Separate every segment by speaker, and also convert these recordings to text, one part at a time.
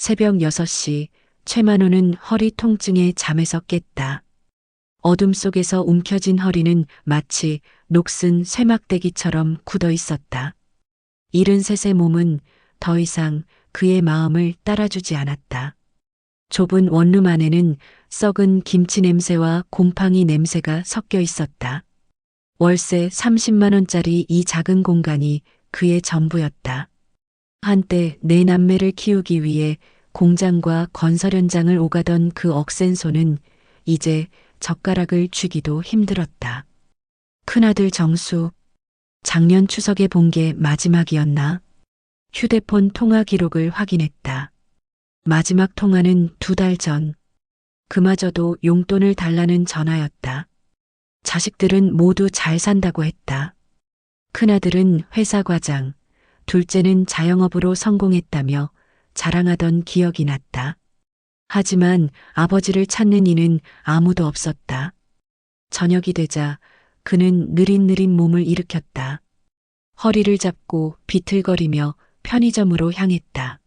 Speaker 1: 새벽 6시 최만호는 허리 통증에 잠에서 깼다. 어둠 속에서 움켜진 허리는 마치 녹슨 쇠막대기처럼 굳어 있었다. 73의 몸은 더 이상 그의 마음을 따라주지 않았다. 좁은 원룸 안에는 썩은 김치 냄새와 곰팡이 냄새가 섞여 있었다. 월세 30만 원짜리 이 작은 공간이 그의 전부였다. 한때 내 남매를 키우기 위해 공장과 건설 현장을 오가던 그 억센 손은 이제 젓가락을 쥐기도 힘들었다. 큰아들 정수, 작년 추석에 본 게 마지막이었나? 휴대폰 통화 기록을 확인했다. 마지막 통화는 2달 전. 그마저도 용돈을 달라는 전화였다. 자식들은 모두 잘 산다고 했다. 큰아들은 회사 과장, 둘째는 자영업으로 성공했다며 자랑하던 기억이 났다. 하지만 아버지를 찾는 이는 아무도 없었다. 저녁이 되자 그는 느릿느릿 몸을 일으켰다. 허리를 잡고 비틀거리며 편의점으로 향했다.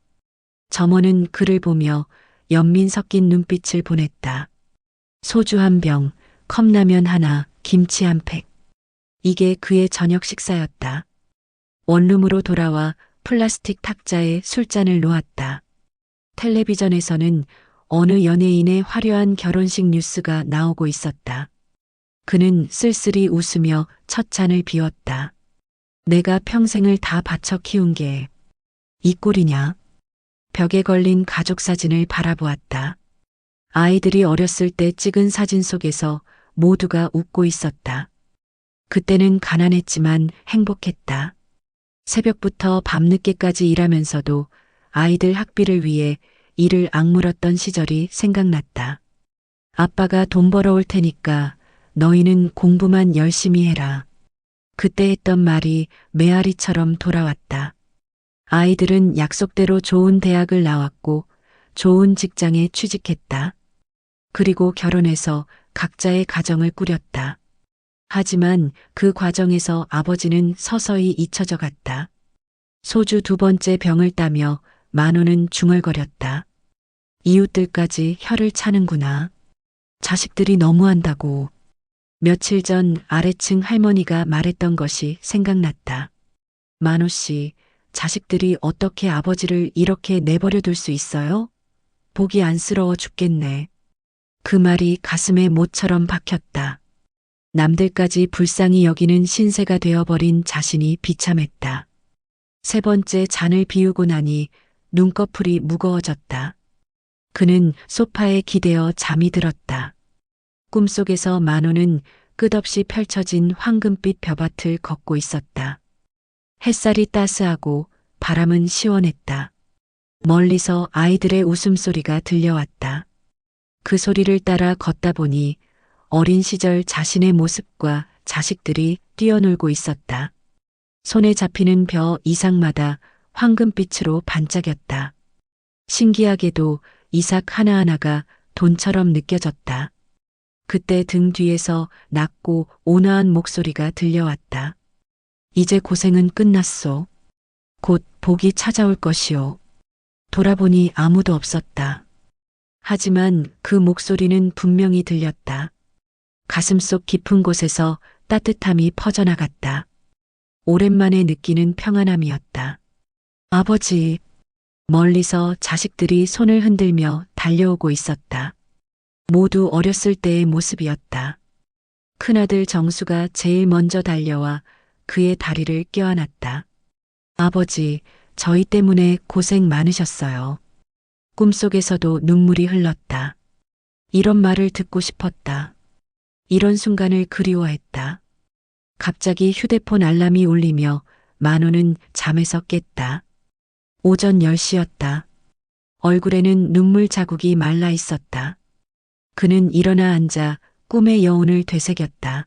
Speaker 1: 점원은 그를 보며 연민 섞인 눈빛을 보냈다. 소주 한 병, 컵라면 하나, 김치 한 팩. 이게 그의 저녁 식사였다. 원룸으로 돌아와 플라스틱 탁자에 술잔을 놓았다. 텔레비전에서는 어느 연예인의 화려한 결혼식 뉴스가 나오고 있었다. 그는 쓸쓸히 웃으며 첫 잔을 비웠다. 내가 평생을 다 바쳐 키운 게 이 꼴이냐? 벽에 걸린 가족 사진을 바라보았다. 아이들이 어렸을 때 찍은 사진 속에서 모두가 웃고 있었다. 그때는 가난했지만 행복했다. 새벽부터 밤늦게까지 일하면서도 아이들 학비를 위해 이를 악물었던 시절이 생각났다. 아빠가 돈 벌어올 테니까 너희는 공부만 열심히 해라. 그때 했던 말이 메아리처럼 돌아왔다. 아이들은 약속대로 좋은 대학을 나왔고 좋은 직장에 취직했다. 그리고 결혼해서 각자의 가정을 꾸렸다. 하지만 그 과정에서 아버지는 서서히 잊혀져 갔다. 소주 2번째 병을 따며 만호는 중얼거렸다. 이웃들까지 혀를 차는구나. 자식들이 너무한다고. 며칠 전 아래층 할머니가 말했던 것이 생각났다. 만호 씨, 자식들이 어떻게 아버지를 이렇게 내버려 둘 수 있어요? 보기 안쓰러워 죽겠네. 그 말이 가슴에 못처럼 박혔다. 남들까지 불쌍히 여기는 신세가 되어버린 자신이 비참했다. 3번째 잔을 비우고 나니 눈꺼풀이 무거워졌다. 그는 소파에 기대어 잠이 들었다. 꿈속에서 만호는 끝없이 펼쳐진 황금빛 벼밭을 걷고 있었다. 햇살이 따스하고 바람은 시원했다. 멀리서 아이들의 웃음소리가 들려왔다. 그 소리를 따라 걷다 보니 어린 시절 자신의 모습과 자식들이 뛰어놀고 있었다. 손에 잡히는 벼 이삭마다 황금빛으로 반짝였다. 신기하게도 이삭 하나하나가 돈처럼 느껴졌다. 그때 등 뒤에서 낮고 온화한 목소리가 들려왔다. 이제 고생은 끝났소. 곧 복이 찾아올 것이오. 돌아보니 아무도 없었다. 하지만 그 목소리는 분명히 들렸다. 가슴속 깊은 곳에서 따뜻함이 퍼져나갔다. 오랜만에 느끼는 평안함이었다. 아버지, 멀리서 자식들이 손을 흔들며 달려오고 있었다. 모두 어렸을 때의 모습이었다. 큰아들 정수가 제일 먼저 달려와 그의 다리를 껴안았다. 아버지, 저희 때문에 고생 많으셨어요. 꿈속에서도 눈물이 흘렀다. 이런 말을 듣고 싶었다. 이런 순간을 그리워했다. 갑자기 휴대폰 알람이 울리며 만호는 잠에서 깼다. 오전 10시였다. 얼굴에는 눈물 자국이 말라 있었다. 그는 일어나 앉아 꿈의 여운을 되새겼다.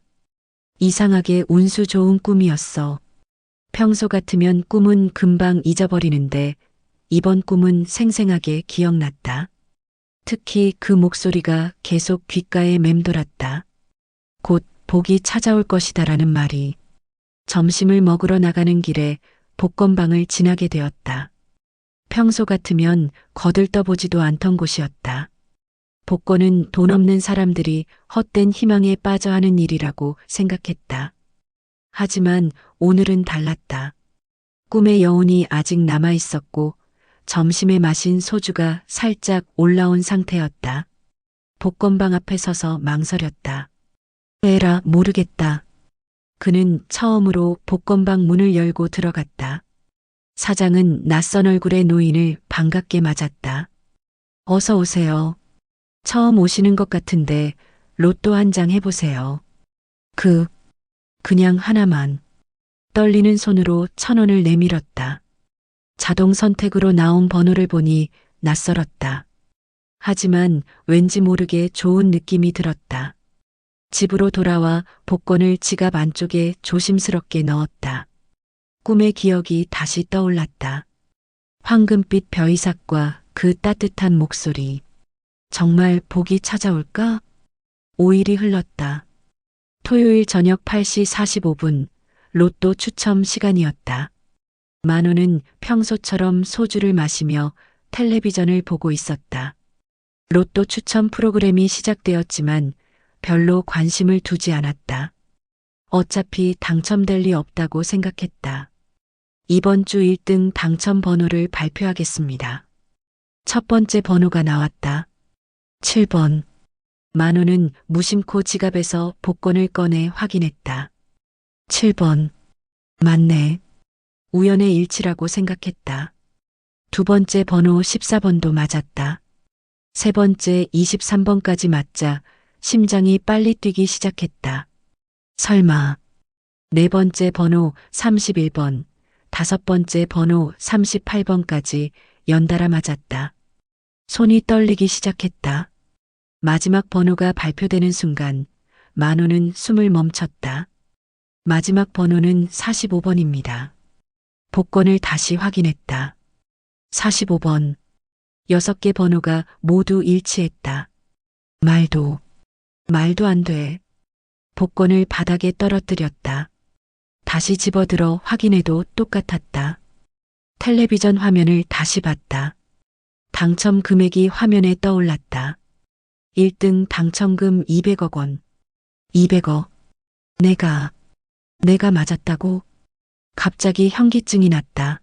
Speaker 1: 이상하게 운수 좋은 꿈이었어. 평소 같으면 꿈은 금방 잊어버리는데 이번 꿈은 생생하게 기억났다. 특히 그 목소리가 계속 귓가에 맴돌았다. 곧 복이 찾아올 것이다라는 말이. 점심을 먹으러 나가는 길에 복권방을 지나게 되었다. 평소 같으면 거들떠보지도 않던 곳이었다. 복권은 돈 없는 사람들이 헛된 희망에 빠져 하는 일이라고 생각했다. 하지만 오늘은 달랐다. 꿈의 여운이 아직 남아 있었고 점심에 마신 소주가 살짝 올라온 상태였다. 복권방 앞에 서서 망설였다. 에라, 모르겠다. 그는 처음으로 복권방 문을 열고 들어갔다. 사장은 낯선 얼굴의 노인을 반갑게 맞았다. 어서 오세요. 처음 오시는 것 같은데 로또 한 장 해보세요. 그냥 하나만. 떨리는 손으로 1,000원을 내밀었다. 자동 선택으로 나온 번호를 보니 낯설었다. 하지만 왠지 모르게 좋은 느낌이 들었다. 집으로 돌아와 복권을 지갑 안쪽에 조심스럽게 넣었다. 꿈의 기억이 다시 떠올랐다. 황금빛 벼이삭과 그 따뜻한 목소리. 정말 복이 찾아올까? 5일이 흘렀다. 토요일 저녁 8시 45분, 로또 추첨 시간이었다. 만호는 평소처럼 소주를 마시며 텔레비전을 보고 있었다. 로또 추첨 프로그램이 시작되었지만 별로 관심을 두지 않았다. 어차피 당첨될 리 없다고 생각했다. 이번 주 1등 당첨 번호를 발표하겠습니다. 첫 번째 번호가 나왔다. 7번. 만호는 무심코 지갑에서 복권을 꺼내 확인했다. 7번. 맞네. 우연의 일치라고 생각했다. 두 번째 번호 14번도 맞았다. 세 번째 23번까지 맞자 심장이 빨리 뛰기 시작했다. 설마. 네 번째 번호 31번, 다섯 번째 번호 38번까지 연달아 맞았다. 손이 떨리기 시작했다. 마지막 번호가 발표되는 순간 만호는 숨을 멈췄다. 마지막 번호는 45번입니다. 복권을 다시 확인했다. 45번. 6개 번호가 모두 일치했다. 말도 안 돼. 복권을 바닥에 떨어뜨렸다. 다시 집어들어 확인해도 똑같았다. 텔레비전 화면을 다시 봤다. 당첨 금액이 화면에 떠올랐다. 1등 당첨금 200억 원. 200억. 내가 맞았다고? 갑자기 현기증이 났다.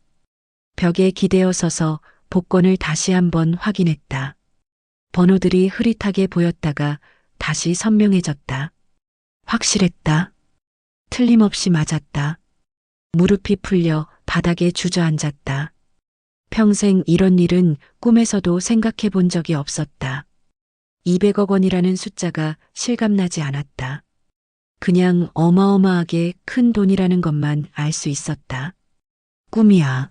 Speaker 1: 벽에 기대어 서서 복권을 다시 한번 확인했다. 번호들이 흐릿하게 보였다가 다시 선명해졌다. 확실했다. 틀림없이 맞았다. 무릎이 풀려 바닥에 주저앉았다. 평생 이런 일은 꿈에서도 생각해 본 적이 없었다. 200억 원이라는 숫자가 실감나지 않았다. 그냥 어마어마하게 큰 돈이라는 것만 알 수 있었다. 꿈이야.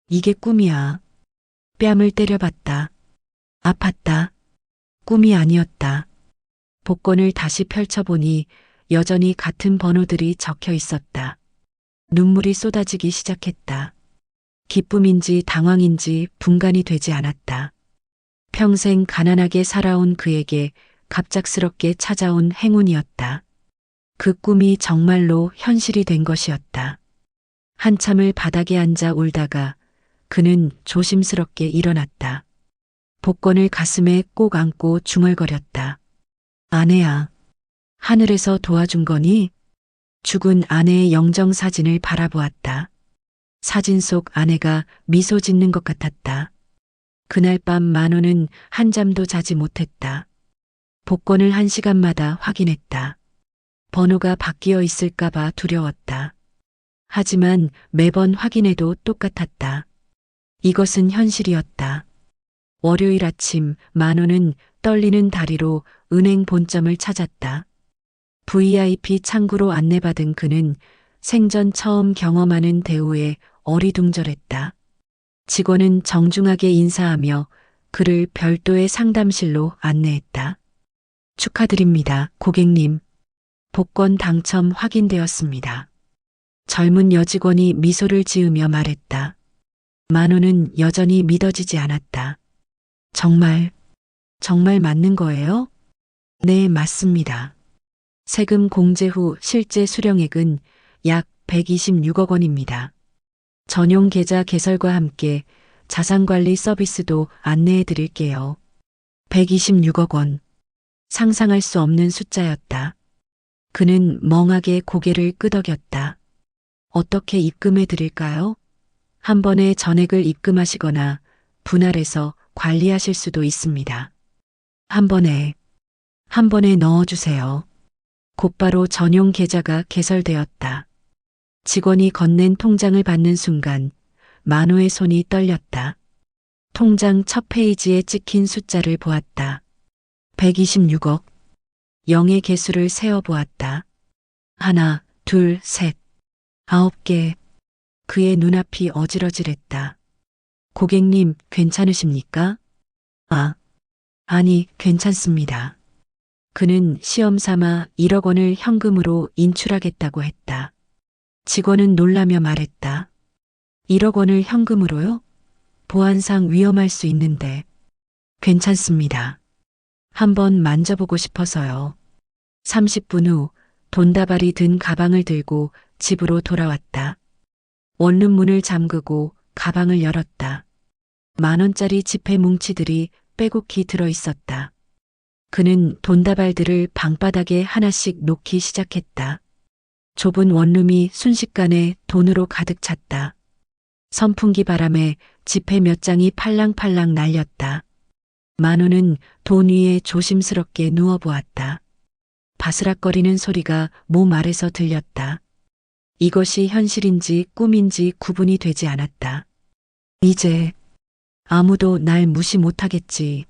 Speaker 1: 이게 꿈이야. 뺨을 때려봤다. 아팠다. 꿈이 아니었다. 복권을 다시 펼쳐보니 여전히 같은 번호들이 적혀 있었다. 눈물이 쏟아지기 시작했다. 기쁨인지 당황인지 분간이 되지 않았다. 평생 가난하게 살아온 그에게 갑작스럽게 찾아온 행운이었다. 그 꿈이 정말로 현실이 된 것이었다. 한참을 바닥에 앉아 울다가 그는 조심스럽게 일어났다. 복권을 가슴에 꼭 안고 중얼거렸다. 아내야, 하늘에서 도와준 거니? 죽은 아내의 영정사진을 바라보았다. 사진 속 아내가 미소 짓는 것 같았다. 그날 밤 만호는 한잠도 자지 못했다. 복권을 1시간마다 확인했다. 번호가 바뀌어 있을까봐 두려웠다. 하지만 매번 확인해도 똑같았다. 이것은 현실이었다. 월요일 아침 만호는 떨리는 다리로 은행 본점을 찾았다. VIP 창구로 안내받은 그는 생전 처음 경험하는 대우에 어리둥절했다. 직원은 정중하게 인사하며 그를 별도의 상담실로 안내했다. 축하드립니다, 고객님. 복권 당첨 확인되었습니다. 젊은 여직원이 미소를 지으며 말했다. 만호는 여전히 믿어지지 않았다. 정말 맞는 거예요? 네, 맞습니다. 세금 공제 후 실제 수령액은 약 126억 원입니다. 전용 계좌 개설과 함께 자산관리 서비스도 안내해 드릴게요. 126억 원. 상상할 수 없는 숫자였다. 그는 멍하게 고개를 끄덕였다. 어떻게 입금해 드릴까요? 한 번에 전액을 입금하시거나 분할해서 관리하실 수도 있습니다. 한 번에 넣어주세요. 곧바로 전용 계좌가 개설되었다. 직원이 건넨 통장을 받는 순간 만호의 손이 떨렸다. 통장 첫 페이지에 찍힌 숫자를 보았다. 126억. 0의 개수를 세어보았다. 하나, 둘, 셋, 9개. 그의 눈앞이 어지러질했다. 고객님, 괜찮으십니까? 아니, 괜찮습니다. 그는 시험 삼아 1억 원을 현금으로 인출하겠다고 했다. 직원은 놀라며 말했다. 1억 원을 현금으로요? 보안상 위험할 수 있는데. 괜찮습니다. 한번 만져보고 싶어서요. 30분 후 돈다발이 든 가방을 들고 집으로 돌아왔다. 원룸문을 잠그고 가방을 열었다. 10,000원짜리 지폐 뭉치들이 빼곡히 들어 있었다. 그는 돈다발들을 방바닥에 하나씩 놓기 시작했다. 좁은 원룸이 순식간에 돈으로 가득 찼다. 선풍기 바람에 지폐 몇 장이 팔랑팔랑 날렸다. 만호는 돈 위에 조심스럽게 누워보았다. 바스락거리는 소리가 몸 아래서 들렸다. 이것이 현실인지 꿈인지 구분이 되지 않았다. 이제 아무도 날 무시 못하겠지.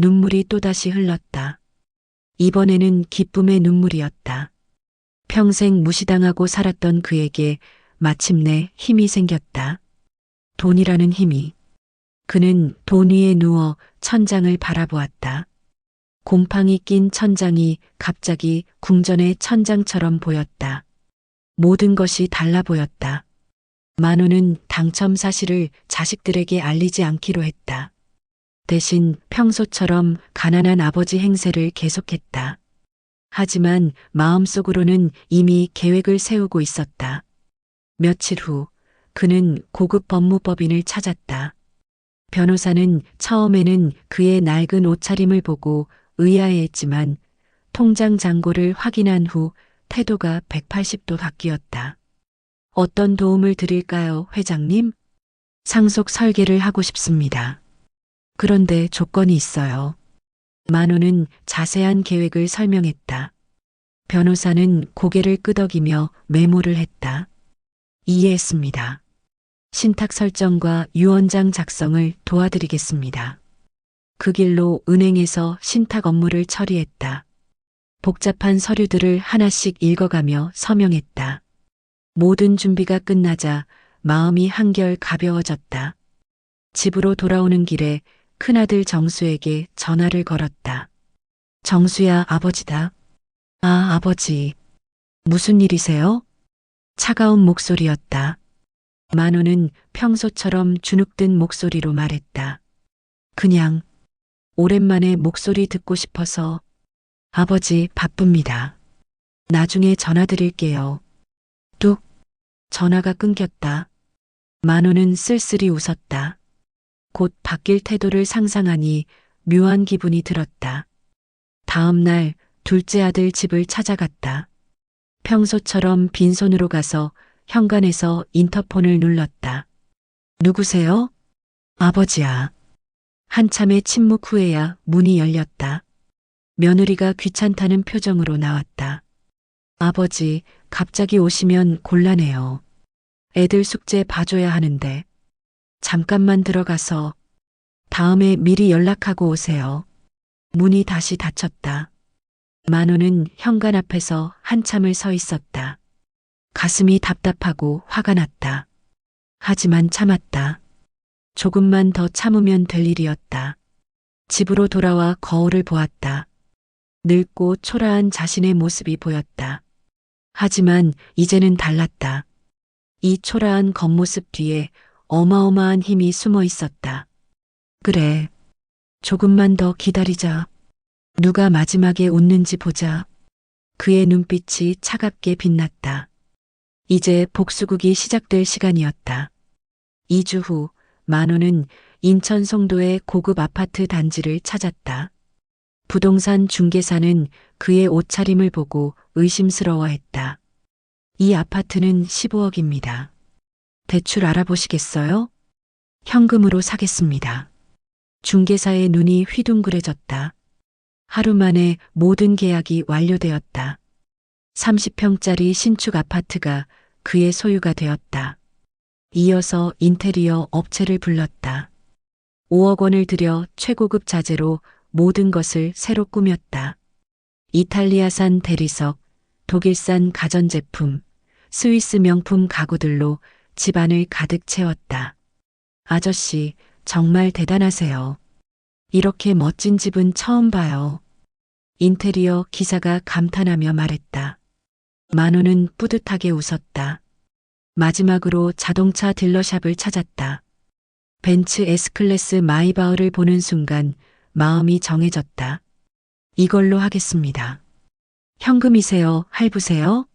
Speaker 1: 눈물이 또다시 흘렀다. 이번에는 기쁨의 눈물이었다. 평생 무시당하고 살았던 그에게 마침내 힘이 생겼다. 돈이라는 힘이. 그는 돈 위에 누워 천장을 바라보았다. 곰팡이 낀 천장이 갑자기 궁전의 천장처럼 보였다. 모든 것이 달라 보였다. 만호는 당첨 사실을 자식들에게 알리지 않기로 했다. 대신 평소처럼 가난한 아버지 행세를 계속했다. 하지만 마음속으로는 이미 계획을 세우고 있었다. 며칠 후 그는 고급 법무법인을 찾았다. 변호사는 처음에는 그의 낡은 옷차림을 보고 의아해했지만 통장 잔고를 확인한 후 태도가 180도 바뀌었다. 어떤 도움을 드릴까요, 회장님? 상속 설계를 하고 싶습니다. 그런데 조건이 있어요. 만호는 자세한 계획을 설명했다. 변호사는 고개를 끄덕이며 메모를 했다. 이해했습니다. 신탁 설정과 유언장 작성을 도와드리겠습니다. 그 길로 은행에서 신탁 업무를 처리했다. 복잡한 서류들을 하나씩 읽어가며 서명했다. 모든 준비가 끝나자 마음이 한결 가벼워졌다. 집으로 돌아오는 길에 큰아들 정수에게 전화를 걸었다. 정수야, 아버지다. 아버지. 무슨 일이세요? 차가운 목소리였다. 만호는 평소처럼 주눅든 목소리로 말했다. 그냥 오랜만에 목소리 듣고 싶어서. 아버지, 바쁩니다. 나중에 전화 드릴게요. 뚝. 전화가 끊겼다. 만호는 쓸쓸히 웃었다. 곧 바뀔 태도를 상상하니 묘한 기분이 들었다. 다음 날 둘째 아들 집을 찾아갔다. 평소처럼 빈손으로 가서 현관에서 인터폰을 눌렀다. 누구세요? 아버지야. 한참의 침묵 후에야 문이 열렸다. 며느리가 귀찮다는 표정으로 나왔다. 아버지, 갑자기 오시면 곤란해요. 애들 숙제 봐줘야 하는데. 잠깐만 들어가서 다음에 미리 연락하고 오세요. 문이 다시 닫혔다. 만호는 현관 앞에서 한참을 서 있었다. 가슴이 답답하고 화가 났다. 하지만 참았다. 조금만 더 참으면 될 일이었다. 집으로 돌아와 거울을 보았다. 늙고 초라한 자신의 모습이 보였다. 하지만 이제는 달랐다. 이 초라한 겉모습 뒤에 어마어마한 힘이 숨어 있었다. 그래. 조금만 더 기다리자. 누가 마지막에 웃는지 보자. 그의 눈빛이 차갑게 빛났다. 이제 복수극이 시작될 시간이었다. 2주 후 만호는 인천 송도의 고급 아파트 단지를 찾았다. 부동산 중개사는 그의 옷차림을 보고 의심스러워했다. 이 아파트는 15억입니다. 대출 알아보시겠어요? 현금으로 사겠습니다. 중개사의 눈이 휘둥그레졌다. 하루 만에 모든 계약이 완료되었다. 30평짜리 신축 아파트가 그의 소유가 되었다. 이어서 인테리어 업체를 불렀다. 5억 원을 들여 최고급 자재로 모든 것을 새로 꾸몄다. 이탈리아산 대리석, 독일산 가전제품, 스위스 명품 가구들로 집안을 가득 채웠다. 아저씨, 정말 대단하세요. 이렇게 멋진 집은 처음 봐요. 인테리어 기사가 감탄하며 말했다. 만호는 뿌듯하게 웃었다. 마지막으로 자동차 딜러샵을 찾았다. 벤츠 S클래스 마이바흐를 보는 순간 마음이 정해졌다. 이걸로 하겠습니다. 현금이세요? 할부세요?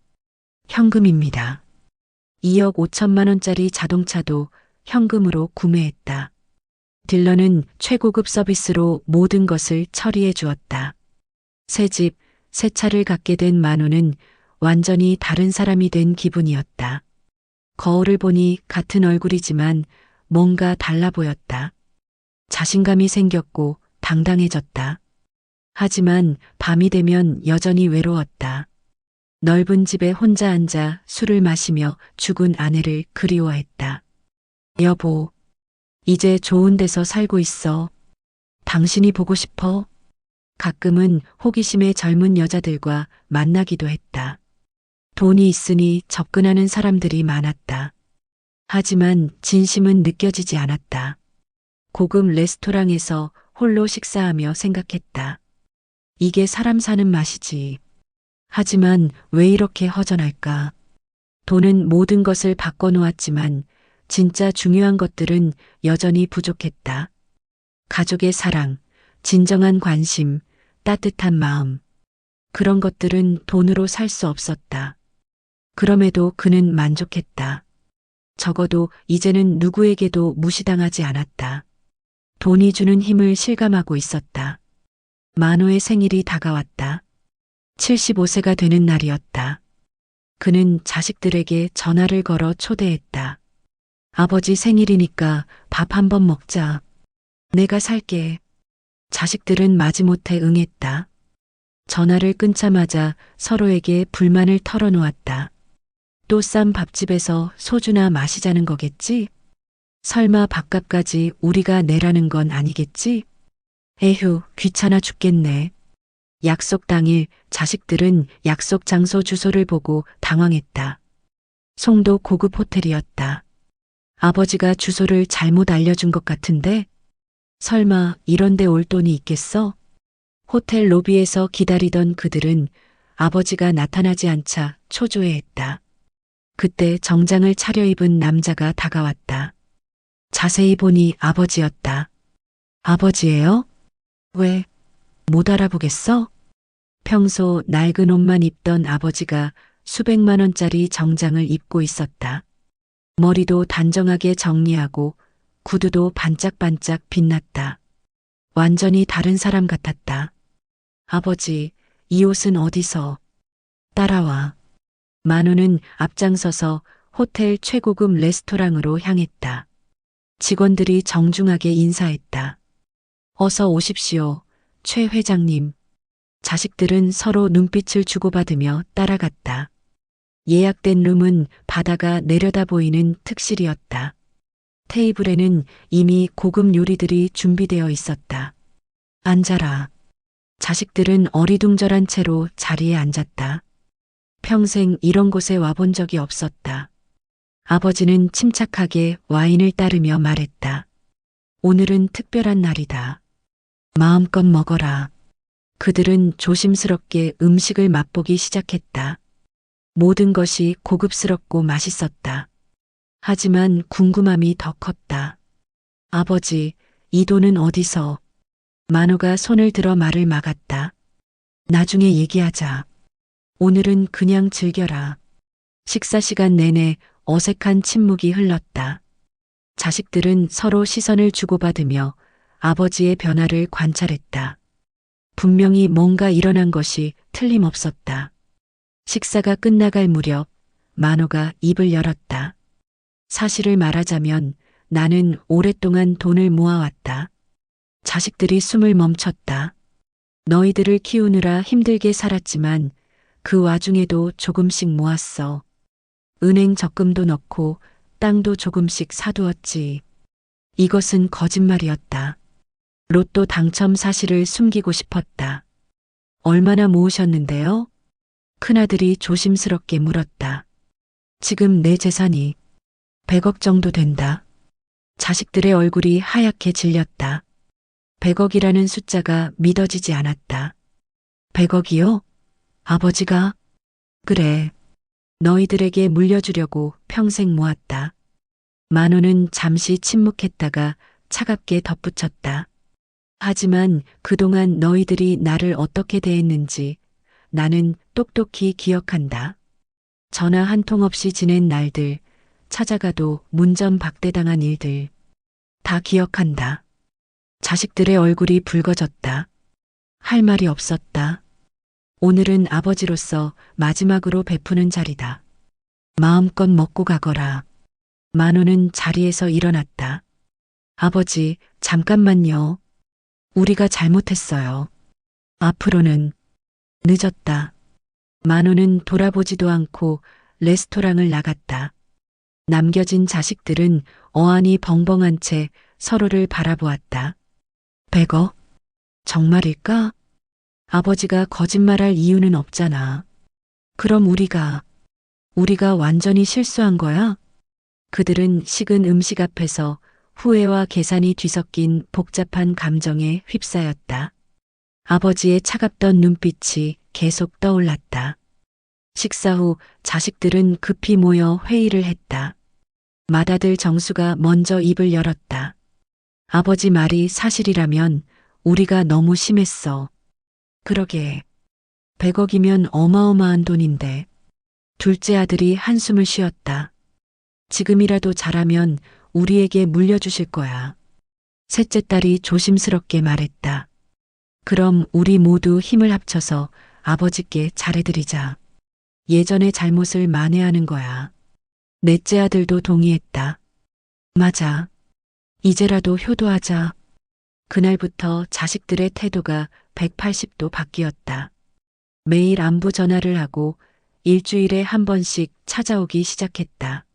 Speaker 1: 현금입니다. 2억 5천만 원짜리 자동차도 현금으로 구매했다. 딜러는 최고급 서비스로 모든 것을 처리해 주었다. 새 집, 새 차를 갖게 된 만호는 완전히 다른 사람이 된 기분이었다. 거울을 보니 같은 얼굴이지만 뭔가 달라 보였다. 자신감이 생겼고 당당해졌다. 하지만 밤이 되면 여전히 외로웠다. 넓은 집에 혼자 앉아 술을 마시며 죽은 아내를 그리워했다. 여보, 이제 좋은 데서 살고 있어. 당신이 보고 싶어. 가끔은 호기심에 젊은 여자들과 만나기도 했다. 돈이 있으니 접근하는 사람들이 많았다. 하지만 진심은 느껴지지 않았다. 고급 레스토랑에서 홀로 식사하며 생각했다. 이게 사람 사는 맛이지. 하지만 왜 이렇게 허전할까? 돈은 모든 것을 바꿔놓았지만 진짜 중요한 것들은 여전히 부족했다. 가족의 사랑, 진정한 관심, 따뜻한 마음. 그런 것들은 돈으로 살 수 없었다. 그럼에도 그는 만족했다. 적어도 이제는 누구에게도 무시당하지 않았다. 돈이 주는 힘을 실감하고 있었다. 만호의 생일이 다가왔다. 75세가 되는 날이었다. 그는 자식들에게 전화를 걸어 초대했다. 아버지 생일이니까 밥 한번 먹자. 내가 살게. 자식들은 마지못해 응했다. 전화를 끊자마자 서로에게 불만을 털어놓았다. 또 싼 밥집에서 소주나 마시자는 거겠지? 설마 밥값까지 우리가 내라는 건 아니겠지? 에휴, 귀찮아 죽겠네. 약속 당일 자식들은 약속 장소 주소를 보고 당황했다. 송도 고급 호텔이었다. 아버지가 주소를 잘못 알려준 것 같은데? 설마 이런 데 올 돈이 있겠어? 호텔 로비에서 기다리던 그들은 아버지가 나타나지 않자 초조해했다. 그때 정장을 차려입은 남자가 다가왔다. 자세히 보니 아버지였다. 아버지예요? 왜? 못 알아보겠어? 평소 낡은 옷만 입던 아버지가 수백만 원짜리 정장을 입고 있었다. 머리도 단정하게 정리하고 구두도 반짝반짝 빛났다. 완전히 다른 사람 같았다. 아버지, 이 옷은 어디서? 따라와. 만호는 앞장서서 호텔 최고급 레스토랑으로 향했다. 직원들이 정중하게 인사했다. 어서 오십시오, 최 회장님. 자식들은 서로 눈빛을 주고받으며 따라갔다. 예약된 룸은 바다가 내려다 보이는 특실이었다. 테이블에는 이미 고급 요리들이 준비되어 있었다. 앉아라. 자식들은 어리둥절한 채로 자리에 앉았다. 평생 이런 곳에 와본 적이 없었다. 아버지는 침착하게 와인을 따르며 말했다. 오늘은 특별한 날이다. 마음껏 먹어라. 그들은 조심스럽게 음식을 맛보기 시작했다. 모든 것이 고급스럽고 맛있었다. 하지만 궁금함이 더 컸다. 아버지, 이 돈은 어디서? 만호가 손을 들어 말을 막았다. 나중에 얘기하자. 오늘은 그냥 즐겨라. 식사 시간 내내 어색한 침묵이 흘렀다. 자식들은 서로 시선을 주고받으며 아버지의 변화를 관찰했다. 분명히 뭔가 일어난 것이 틀림없었다. 식사가 끝나갈 무렵 만호가 입을 열었다. 사실을 말하자면 나는 오랫동안 돈을 모아왔다. 자식들이 숨을 멈췄다. 너희들을 키우느라 힘들게 살았지만 그 와중에도 조금씩 모았어. 은행 적금도 넣고 땅도 조금씩 사두었지. 이것은 거짓말이었다. 로또 당첨 사실을 숨기고 싶었다. 얼마나 모으셨는데요? 큰아들이 조심스럽게 물었다. 지금 내 재산이 100억 정도 된다. 자식들의 얼굴이 하얗게 질렸다. 100억이라는 숫자가 믿어지지 않았다. 100억이요? 아버지가? 그래. 너희들에게 물려주려고 평생 모았다. 만호는 잠시 침묵했다가 차갑게 덧붙였다. 하지만 그동안 너희들이 나를 어떻게 대했는지 나는 똑똑히 기억한다. 전화 한 통 없이 지낸 날들, 찾아가도 문전박대당한 일들, 다 기억한다. 자식들의 얼굴이 붉어졌다. 할 말이 없었다. 오늘은 아버지로서 마지막으로 베푸는 자리다. 마음껏 먹고 가거라. 만호는 자리에서 일어났다. 아버지, 잠깐만요. 우리가 잘못했어요. 앞으로는 늦었다. 만호는 돌아보지도 않고 레스토랑을 나갔다. 남겨진 자식들은 어안이 벙벙한 채 서로를 바라보았다. 100억? 정말일까? 아버지가 거짓말할 이유는 없잖아. 그럼 우리가 완전히 실수한 거야? 그들은 식은 음식 앞에서 후회와 계산이 뒤섞인 복잡한 감정에 휩싸였다. 아버지의 차갑던 눈빛이 계속 떠올랐다. 식사 후 자식들은 급히 모여 회의를 했다. 맏아들 정수가 먼저 입을 열었다. 아버지 말이 사실이라면 우리가 너무 심했어. 그러게. 100억이면 어마어마한 돈인데. 둘째 아들이 한숨을 쉬었다. 지금이라도 잘하면 우리에게 물려주실 거야. 셋째 딸이 조심스럽게 말했다. 그럼 우리 모두 힘을 합쳐서 아버지께 잘해드리자. 예전의 잘못을 만회하는 거야. 넷째 아들도 동의했다. 맞아. 이제라도 효도하자. 그날부터 자식들의 태도가 180도 바뀌었다. 매일 안부 전화를 하고 일주일에 한 번씩 찾아오기 시작했다.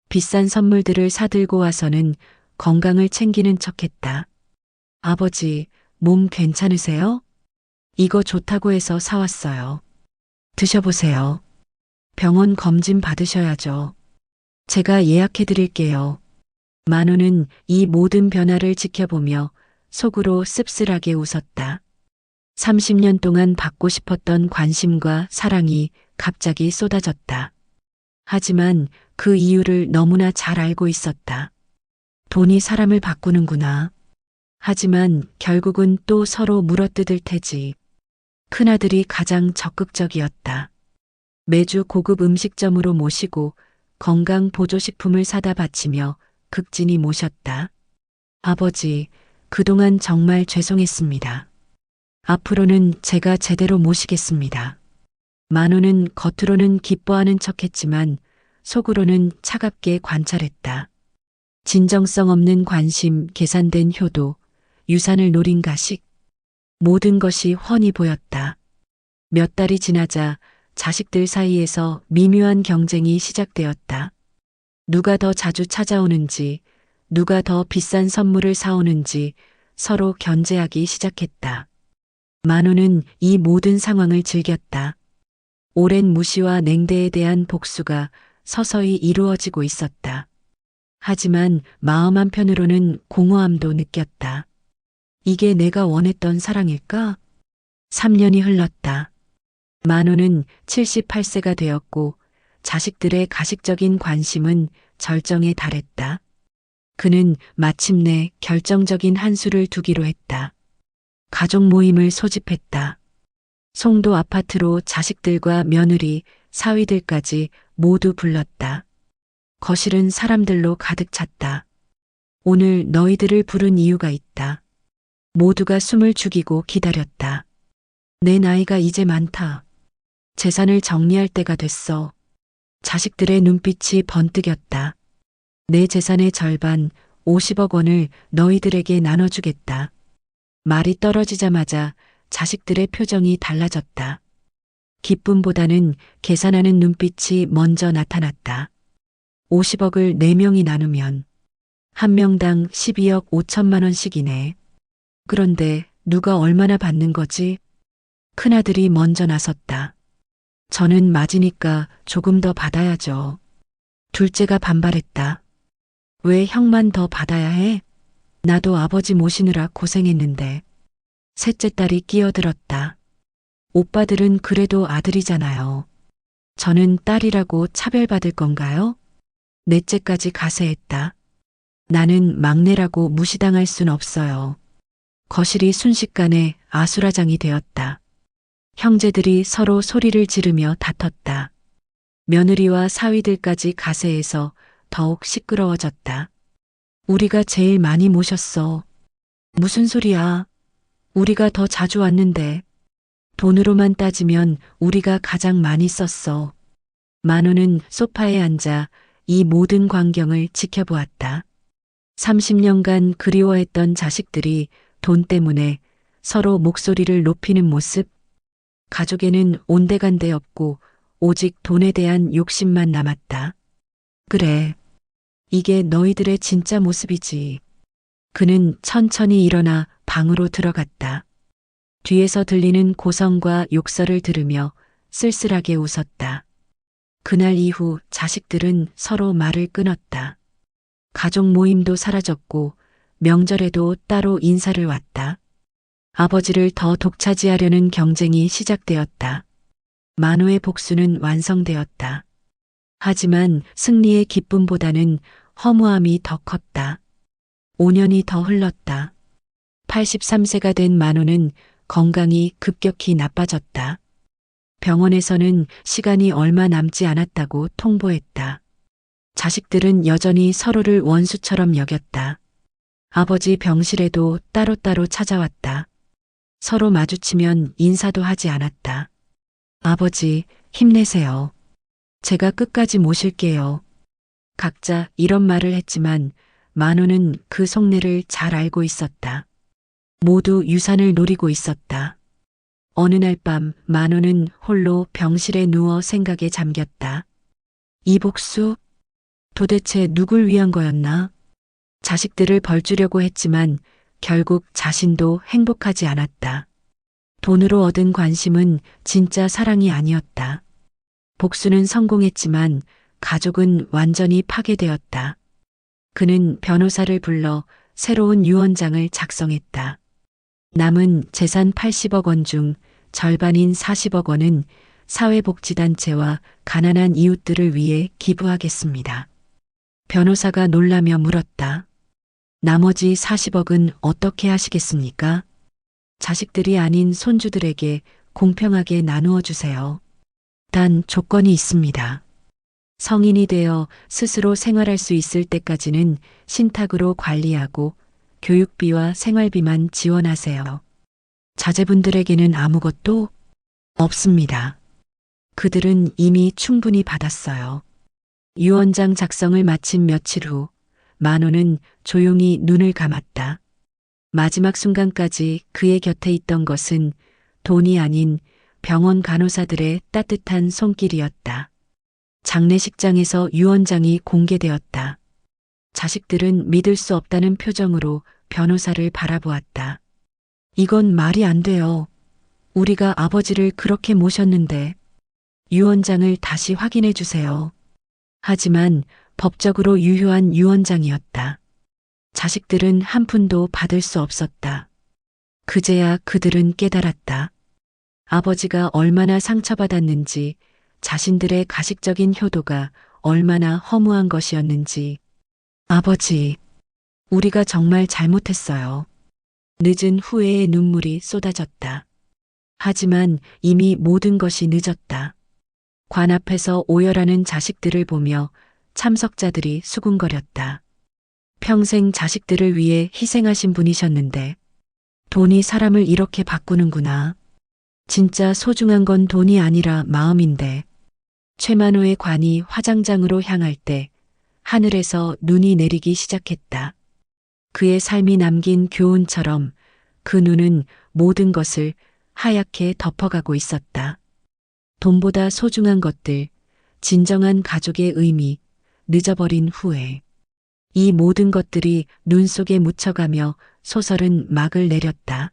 Speaker 1: 비싼 선물들을 사들고 와서는 건강을 챙기는 척했다. 아버지, 몸 괜찮으세요? 이거 좋다고 해서 사왔어요. 드셔보세요. 병원 검진 받으셔야죠. 제가 예약해 드릴게요. 만호는 이 모든 변화를 지켜보며 속으로 씁쓸하게 웃었다. 30년 동안 받고 싶었던 관심과 사랑이 갑자기 쏟아졌다. 하지만 그 이유를 너무나 잘 알고 있었다. 돈이 사람을 바꾸는구나. 하지만 결국은 또 서로 물어뜯을 테지. 큰아들이 가장 적극적이었다. 매주 고급 음식점으로 모시고 건강 보조식품을 사다 바치며 극진히 모셨다. 아버지, 그동안 정말 죄송했습니다. 앞으로는 제가 제대로 모시겠습니다. 만호는 겉으로는 기뻐하는 척했지만 속으로는 차갑게 관찰했다. 진정성 없는 관심, 계산된 효도, 유산을 노린 가식, 모든 것이 훤히 보였다. 몇 달이 지나자 자식들 사이에서 미묘한 경쟁이 시작되었다. 누가 더 자주 찾아오는지, 누가 더 비싼 선물을 사오는지 서로 견제하기 시작했다. 만호는 이 모든 상황을 즐겼다. 오랜 무시와 냉대에 대한 복수가 서서히 이루어지고 있었다. 하지만 마음 한편으로는 공허함도 느꼈다. 이게 내가 원했던 사랑일까? 3년이 흘렀다. 만호는 78세가 되었고 자식들의 가식적인 관심은 절정에 달했다. 그는 마침내 결정적인 한 수를 두기로 했다. 가족 모임을 소집했다. 송도 아파트로 자식들과 며느리, 사위들까지 모두 불렀다. 거실은 사람들로 가득 찼다. 오늘 너희들을 부른 이유가 있다. 모두가 숨을 죽이고 기다렸다. 내 나이가 이제 많다. 재산을 정리할 때가 됐어. 자식들의 눈빛이 번뜩였다. 내 재산의 절반 50억 원을 너희들에게 나눠주겠다. 말이 떨어지자마자 자식들의 표정이 달라졌다. 기쁨보다는 계산하는 눈빛이 먼저 나타났다. 50억을 4명이 나누면 한 명당 12억 5천만 원씩이네. 그런데 누가 얼마나 받는 거지? 큰아들이 먼저 나섰다. 저는 맞으니까 조금 더 받아야죠. 둘째가 반발했다. 왜 형만 더 받아야 해? 나도 아버지 모시느라 고생했는데. 셋째 딸이 끼어들었다. 오빠들은 그래도 아들이잖아요. 저는 딸이라고 차별받을 건가요? 넷째까지 가세했다. 나는 막내라고 무시당할 순 없어요. 거실이 순식간에 아수라장이 되었다. 형제들이 서로 소리를 지르며 다퉜다. 며느리와 사위들까지 가세해서 더욱 시끄러워졌다. 우리가 제일 많이 모셨어. 무슨 소리야? 우리가 더 자주 왔는데. 돈으로만 따지면 우리가 가장 많이 썼어. 만호는 소파에 앉아 이 모든 광경을 지켜보았다. 30년간 그리워했던 자식들이 돈 때문에 서로 목소리를 높이는 모습. 가족에는 온데간데 없고 오직 돈에 대한 욕심만 남았다. 그래. 이게 너희들의 진짜 모습이지. 그는 천천히 일어나 방으로 들어갔다. 뒤에서 들리는 고성과 욕설을 들으며 쓸쓸하게 웃었다. 그날 이후 자식들은 서로 말을 끊었다. 가족 모임도 사라졌고 명절에도 따로 인사를 왔다. 아버지를 더 독차지하려는 경쟁이 시작되었다. 만호의 복수는 완성되었다. 하지만 승리의 기쁨보다는 허무함이 더 컸다. 5년이 더 흘렀다. 83세가 된 만호는 건강이 급격히 나빠졌다. 병원에서는 시간이 얼마 남지 않았다고 통보했다. 자식들은 여전히 서로를 원수처럼 여겼다. 아버지 병실에도 따로따로 찾아왔다. 서로 마주치면 인사도 하지 않았다. 아버지, 힘내세요. 제가 끝까지 모실게요. 각자 이런 말을 했지만 만호는 그 속내를 잘 알고 있었다. 모두 유산을 노리고 있었다. 어느 날 밤 만호는 홀로 병실에 누워 생각에 잠겼다. 이 복수? 도대체 누굴 위한 거였나? 자식들을 벌주려고 했지만 결국 자신도 행복하지 않았다. 돈으로 얻은 관심은 진짜 사랑이 아니었다. 복수는 성공했지만 가족은 완전히 파괴되었다. 그는 변호사를 불러 새로운 유언장을 작성했다. 남은 재산 80억 원 중 절반인 40억 원은 사회복지단체와 가난한 이웃들을 위해 기부하겠습니다. 변호사가 놀라며 물었다. 나머지 40억은 어떻게 하시겠습니까? 자식들이 아닌 손주들에게 공평하게 나누어 주세요. 단 조건이 있습니다. 성인이 되어 스스로 생활할 수 있을 때까지는 신탁으로 관리하고 교육비와 생활비만 지원하세요. 자제분들에게는 아무것도 없습니다. 그들은 이미 충분히 받았어요. 유언장 작성을 마친 며칠 후 만호는 조용히 눈을 감았다. 마지막 순간까지 그의 곁에 있던 것은 돈이 아닌 병원 간호사들의 따뜻한 손길이었다. 장례식장에서 유언장이 공개되었다. 자식들은 믿을 수 없다는 표정으로 변호사를 바라보았다. 이건 말이 안 돼요. 우리가 아버지를 그렇게 모셨는데. 유언장을 다시 확인해 주세요. 하지만 법적으로 유효한 유언장이었다. 자식들은 한 푼도 받을 수 없었다. 그제야 그들은 깨달았다. 아버지가 얼마나 상처받았는지, 자신들의 가식적인 효도가 얼마나 허무한 것이었는지. 아버지, 우리가 정말 잘못했어요. 늦은 후회의 눈물이 쏟아졌다. 하지만 이미 모든 것이 늦었다. 관 앞에서 오열하는 자식들을 보며 참석자들이 수군거렸다. 평생 자식들을 위해 희생하신 분이셨는데 돈이 사람을 이렇게 바꾸는구나. 진짜 소중한 건 돈이 아니라 마음인데. 최만호의 관이 화장장으로 향할 때 하늘에서 눈이 내리기 시작했다. 그의 삶이 남긴 교훈처럼 그 눈은 모든 것을 하얗게 덮어가고 있었다. 돈보다 소중한 것들, 진정한 가족의 의미, 늦어버린 후회. 이 모든 것들이 눈 속에 묻혀가며 소설은 막을 내렸다.